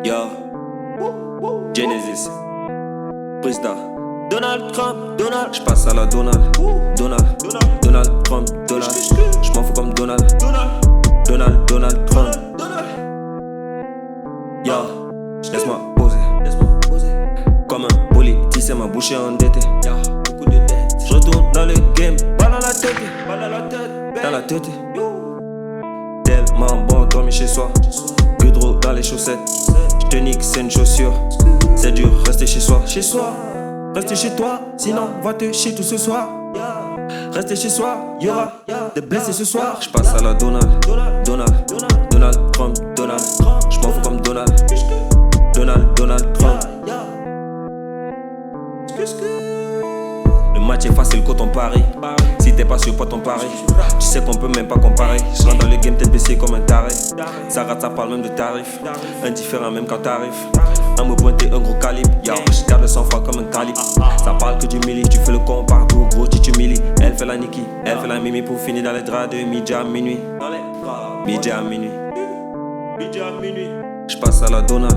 Yo, Genesis, Prisda, Donald Trump, Donald. J'passe à la Donald, Donald Trump, Donald. J'm'en fous comme Donald, Donald Trump. Yo, laisse-moi poser. Comme un politicien, ma bouche est endettée. J'retourne dans le game, balle à la tête, dans la tête. Tellement bon dormir chez soi, Gudro dans les chaussettes. J'te nique, c'est une chaussure. C'est dur, rester chez soi, rester chez toi, sinon va te chier tout ce soir. Rester chez soi, y'aura des blessés ce soir. J'passe à la Donald Trump, Donald. J'm'en fous comme Donald Trump. Le match est facile quand on parie. Si t'es pas sûr, pas ton pari. Tu sais qu'on peut même pas comparer. Je rentre dans le game tête baissée comme un taré. Ça rate, ça parle même de tarif. Indifférent même quand t'arrives. À me pointer un gros calibre. Yo, je garde le sang-froid comme un calibre. Ça parle que du milli. Tu fais le con partout, gros, tu t'humilies. Elle fait la Niki, elle fait la Mimi pour finir dans les draps de midi à minuit. Midi à minuit. J'passe à la Donald